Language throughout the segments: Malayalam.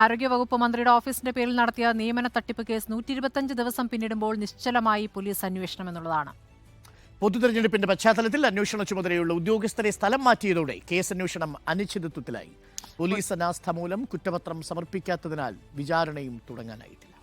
ആരോഗ്യവകുപ്പ് മന്ത്രിയുടെ ഓഫീസിന്റെ പേരിൽ നടത്തിയ നിയമന തട്ടിപ്പ് കേസ് 125 ദിവസം പിന്നിടുമ്പോൾ നിശ്ചലമായി പോലീസ് അന്വേഷണം എന്നുള്ളതാണ്. പൊതുതെരഞ്ഞെടുപ്പിന്റെ പശ്ചാത്തലത്തിൽ അന്വേഷണ ചുമതലയുള്ള ഉദ്യോഗസ്ഥരെ സ്ഥലം മാറ്റിയതോടെ കേസ് അന്വേഷണം അനിശ്ചിതത്വത്തിലായി. പോലീസ് അനാസ്ഥ മൂലം കുറ്റപത്രം സമർപ്പിക്കാത്തതിനാൽ വിചാരണയും തുടങ്ങാനായിട്ടില്ല.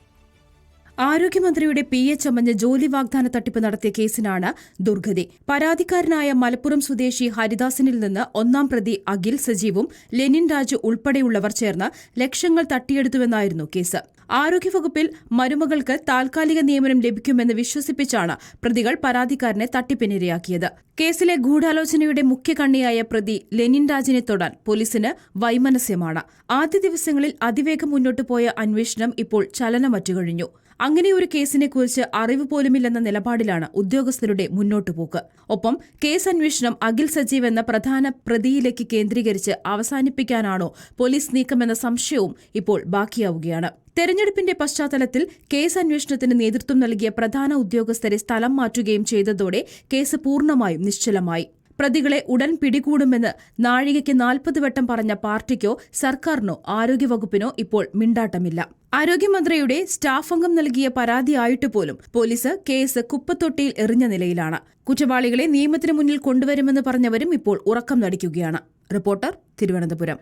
ആരോഗ്യമന്ത്രിയുടെ PA ചമഞ്ഞ് ജോലി വാഗ്ദാന തട്ടിപ്പ് നടത്തിയ കേസിനാണ് ദുർഗതി. പരാതിക്കാരനായ മലപ്പുറം സ്വദേശി ഹരിദാസിനിൽ നിന്ന് ഒന്നാം പ്രതി അഖിൽ സജീവും ലെനിൻ രാജു ഉൾപ്പെടെയുള്ളവർ ചേർന്ന് ലക്ഷങ്ങൾ തട്ടിയെടുത്തുവെന്നായിരുന്നു കേസ്. ആരോഗ്യവകുപ്പിൽ മരുമകൾക്ക് താൽക്കാലിക നിയമനം ലഭിക്കുമെന്ന് വിശ്വസിപ്പിച്ചാണ് പ്രതികൾ പരാതിക്കാരനെ തട്ടിപ്പിനിരയാക്കിയത്. കേസിലെ ഗൂഢാലോചനയുടെ മുഖ്യകണ്ണിയായ പ്രതി ലെനിൻ രാജിനെ തൊടാൻ പോലീസിന് വൈമനസ്യമാണ്. ആദ്യ ദിവസങ്ങളിൽ അതിവേഗം മുന്നോട്ടു പോയ അന്വേഷണം ഇപ്പോൾ ചലനമറ്റുകഴിഞ്ഞു. അങ്ങനെയൊരു കേസിനെക്കുറിച്ച് അറിവ് പോലുമില്ലെന്ന നിലപാടിലാണ് ഉദ്യോഗസ്ഥരുടെ മുന്നോട്ടുപോക്ക്. ഒപ്പം കേസ് അന്വേഷണം അഖിൽ സജീവ് എന്ന പ്രധാന പ്രതിയിലേക്ക് കേന്ദ്രീകരിച്ച് അവസാനിപ്പിക്കാനാണോ പോലീസ് നീക്കമെന്ന സംശയവും ഇപ്പോൾ ബാക്കിയാവുകയാണ്. തെരഞ്ഞെടുപ്പിന്റെ പശ്ചാത്തലത്തിൽ കേസ് അന്വേഷണത്തിന് നേതൃത്വം നൽകിയ പ്രധാന ഉദ്യോഗസ്ഥരെ സ്ഥലം മാറ്റുകയും ചെയ്തതോടെ കേസ് പൂർണ്ണമായും നിശ്ചലമായി. പ്രതികളെ ഉടൻ പിടികൂടുമെന്ന് നാഴികയ്ക്ക് 40 വട്ടം പറഞ്ഞ പാർട്ടിക്കോ സർക്കാരിനോ ആരോഗ്യവകുപ്പിനോ ഇപ്പോൾ മിണ്ടാട്ടമില്ല. ആരോഗ്യമന്ത്രിയുടെ സ്റ്റാഫ് അംഗം നൽകിയ പരാതിയായിട്ട് പോലും പോലീസ് കേസ് കുപ്പത്തൊട്ടിയിൽ എറിഞ്ഞ നിലയിലാണ്. കുറ്റവാളികളെ നിയമത്തിന് മുന്നിൽ കൊണ്ടുവരുമെന്ന് പറഞ്ഞവരും ഇപ്പോൾ ഉറക്കം നടിക്കുകയാണ്. റിപ്പോർട്ടർ, തിരുവനന്തപുരം.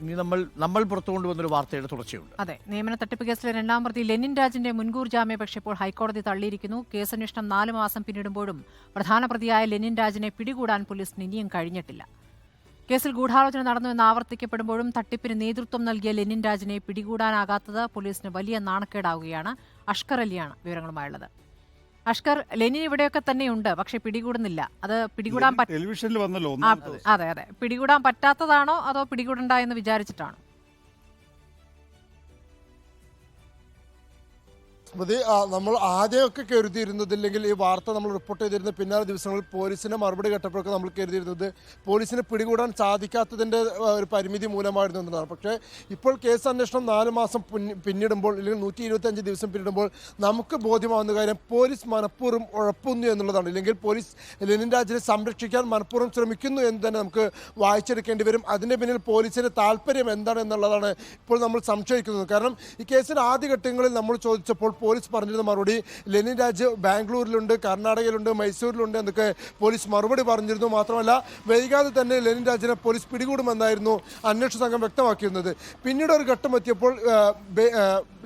ഇനി നമ്മൾ പുറത്തു കൊണ്ടുവന്നൊരു വാർത്തയുടെ തുടർച്ചയുണ്ട്. അതെ, നിയമന തട്ടിപ്പ് കേസിലെ രണ്ടാം പ്രതി ലെനിൻ രാജിന്റെ മുൻകൂർ ജാമ്യാപേക്ഷ ഇപ്പോൾ ഹൈക്കോടതി തള്ളിയിരിക്കുന്നു. കേസന്വേഷണം 4 മാസം പിന്നിടുമ്പോഴും പ്രധാന പ്രതിയായ ലെനിൻ രാജിനെ പിടികൂടാൻ പോലീസിന് ഇനിയും കഴിഞ്ഞിട്ടില്ല. കേസിൽ ഗൂഢാലോചന നടന്നുവെന്ന് ആവർത്തിക്കപ്പെടുമ്പോഴും തട്ടിപ്പിന് നേതൃത്വം നൽകിയ ലെനിൻ രാജിനെ പിടികൂടാനാകാത്തത് പോലീസിന് വലിയ നാണക്കേടാവുകയാണ്. അഷ്കർ അലിയാണ് വിവരങ്ങളുമായുള്ളത്. അഷ്കർ, ലെനിൻ ഇവിടെയൊക്കെ തന്നെയുണ്ട്, പക്ഷെ പിടികൂടുന്നില്ല. അത് പിടികൂടാൻ ടെലിവിഷനിൽ വന്നല്ലോ. അതെ, പിടികൂടാൻ പറ്റാത്തതാണോ അതോ പിടികൂടണ്ട എന്ന് വിചാരിച്ചിട്ടാണോ? നമ്മൾ ആദ്യമൊക്കെ കരുതിയിരുന്നത്, ഇല്ലെങ്കിൽ ഈ വാർത്ത നമ്മൾ റിപ്പോർട്ട് ചെയ്തിരുന്ന പിന്നാലെ ദിവസങ്ങളിൽ പോലീസിനെ മറുപടി കേട്ടപ്പോഴൊക്കെ നമ്മൾ കരുതിയിരുന്നത് പോലീസിനെ പിടികൂടാൻ സാധിക്കാത്തതിൻ്റെ ഒരു പരിമിതി മൂലമായിരുന്നു എന്നതാണ്. പക്ഷേ ഇപ്പോൾ കേസ് അന്വേഷണം 4 മാസം പിന്നിടുമ്പോൾ, അല്ലെങ്കിൽ 125 ദിവസം പിന്നിടുമ്പോൾ നമുക്ക് ബോധ്യമാവുന്ന കാര്യം പോലീസ് മനഃപൂർവ്വം ഉഴപ്പുന്നു എന്നുള്ളതാണ്. ഇല്ലെങ്കിൽ പോലീസ് ലെനിൻ രാജിനെ സംരക്ഷിക്കാൻ മനഃപൂർവ്വം ശ്രമിക്കുന്നു എന്ന് തന്നെ നമുക്ക് വായിച്ചെടുക്കേണ്ടി വരും. അതിൻ്റെ പിന്നിൽ പോലീസിൻ്റെ താല്പര്യം എന്താണ് എന്നുള്ളതാണ് ഇപ്പോൾ നമ്മൾ സംശയിക്കുന്നത്. കാരണം ഈ കേസിൻ്റെ ആദ്യഘട്ടങ്ങളിൽ നമ്മൾ ചോദിച്ചപ്പോൾ പോലീസ് പറഞ്ഞിരുന്ന മറുപടി ലെനിൻ രാജ് ബാംഗ്ലൂരിലുണ്ട്, കർണാടകയിലുണ്ട്, മൈസൂരിലുണ്ട് എന്നൊക്കെ പോലീസ് മറുപടി പറഞ്ഞിരുന്നു. മാത്രമല്ല വൈകാതെ തന്നെ ലെനിൻ രാജിനെ പോലീസ് പിടികൂടുമെന്നായിരുന്നു അന്വേഷണ സംഘം വ്യക്തമാക്കിയിരുന്നത്. പിന്നീട് ഒരു ഘട്ടം എത്തിയപ്പോൾ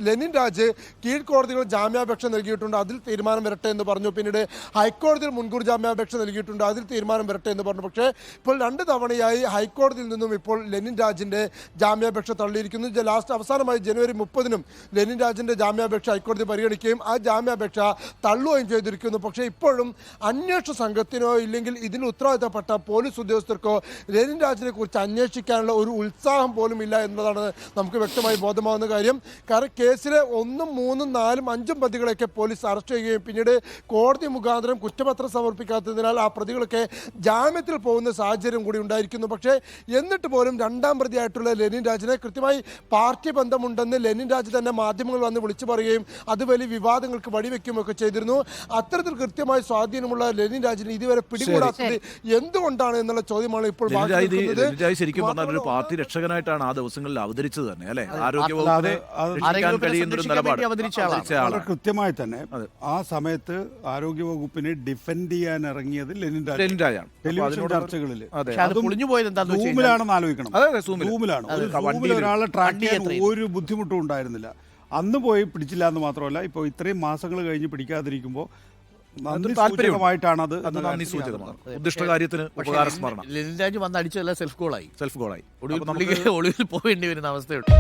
ലെനിൻ രാജ് കീഴ്ക്കോടതികൾ ജാമ്യാപേക്ഷ നൽകിയിട്ടുണ്ട്, അതിൽ തീരുമാനം വരട്ടെ എന്ന് പറഞ്ഞു. പിന്നീട് ഹൈക്കോടതിയിൽ മുൻകൂർ ജാമ്യാപേക്ഷ നൽകിയിട്ടുണ്ട്, അതിൽ തീരുമാനം വരട്ടെ എന്ന് പറഞ്ഞു. പക്ഷേ ഇപ്പോൾ 2 തവണയായി ഹൈക്കോടതിയിൽ നിന്നും ഇപ്പോൾ ലെനിൻ രാജിൻ്റെ ജാമ്യാപേക്ഷ തള്ളിയിരിക്കുന്നു. അവസാനമായി ജനുവരി 30-നും ലെനിൻ രാജിൻ്റെ ജാമ്യാപേക്ഷ ഹൈക്കോടതി പരിഗണിക്കുകയും ആ ജാമ്യാപേക്ഷ തള്ളുകയും ചെയ്തിരിക്കുന്നു. പക്ഷേ ഇപ്പോഴും അന്വേഷണ സംഘത്തിനോ ഇല്ലെങ്കിൽ ഇതിൽ ഉത്തരവാദിത്തപ്പെട്ട പോലീസ് ഉദ്യോഗസ്ഥർക്കോ ലെനിൻ രാജിനെ കുറിച്ച് അന്വേഷിക്കാനുള്ള ഒരു ഉത്സാഹം പോലും ഇല്ല എന്നതാണ് നമുക്ക് വ്യക്തമായി ബോധമാവുന്ന കാര്യം. കാരണം കേസിലെ 1, 3, 4, 5 പ്രതികളെയൊക്കെ പോലീസ് അറസ്റ്റ് ചെയ്യുകയും പിന്നീട് കോടതി മുഖാന്തരം കുറ്റപത്രം സമർപ്പിക്കാത്തതിനാൽ ആ പ്രതികളൊക്കെ ജാമ്യത്തിൽ പോകുന്ന സാഹചര്യം കൂടി ഉണ്ടായിരിക്കുന്നു. പക്ഷേ എന്നിട്ട് പോലും രണ്ടാം പ്രതിയായിട്ടുള്ള ലെനിൻ രാജിനെ കൃത്യമായി പാർട്ടി ബന്ധമുണ്ടെന്ന് ലെനിൻ രാജ് തന്നെ മാധ്യമങ്ങൾ വന്ന് വിളിച്ചു പറയുകയും അത് വലിയ വിവാദങ്ങൾക്ക് വഴിവെക്കുകയൊക്കെ ചെയ്തിരുന്നു. അത്തരത്തിൽ കൃത്യമായി സ്വാധീനമുള്ള ലെനിൻ രാജിനെ ഇതുവരെ പിടികൂടാത്തത് എന്തുകൊണ്ടാണ് എന്നുള്ള ചോദ്യമാണ് ഇപ്പോൾ ശരിക്കും പറഞ്ഞാൽ ഒരു പാർട്ടി രക്ഷകനായിട്ടാണ് ആ ദിവസങ്ങളിൽ അവതരിച്ചത് തന്നെ, അല്ലെ? ആരോഗ്യവകുപ്പിനെ കൃത്യമായി തന്നെ ആ സമയത്ത് ആരോഗ്യവകുപ്പിനെ ഡിഫെൻഡ് ചെയ്യാൻ ഇറങ്ങിയത് ലെനിൻ രാജാണ്. ടെലിവിഷൻ ചർച്ചകളിൽ സൂമിലാണെന്ന് ആലോചിക്കണം. സൂമിലാണ് ഒരാളെ ട്രാക്ക് ചെയ്യാൻ ഒരു ബുദ്ധിമുട്ടും ഉണ്ടായിരുന്നില്ല. അന്ന് പോയി പിടിച്ചില്ല എന്ന് മാത്രമല്ല, ഇപ്പോൾ ഇത്രയും മാസങ്ങൾ കഴിഞ്ഞ് പിടിക്കാതിരിക്കുമ്പോൾ താല്പര്യമായിട്ടാണ് അത്. നന്ദി സൂചകമാണ്. ഉദ്ദിഷ്ട കാര്യത്തിന് ഉപകാരസ്മരണം. ലെനിൻ രാജ് വന്ന് അടിച്ചതല്ല, സെൽഫ് ഗോളായി ഒടുവിൽ ഒളിവിൽ പോവേണ്ടി വരുന്ന അവസ്ഥയുണ്ട്.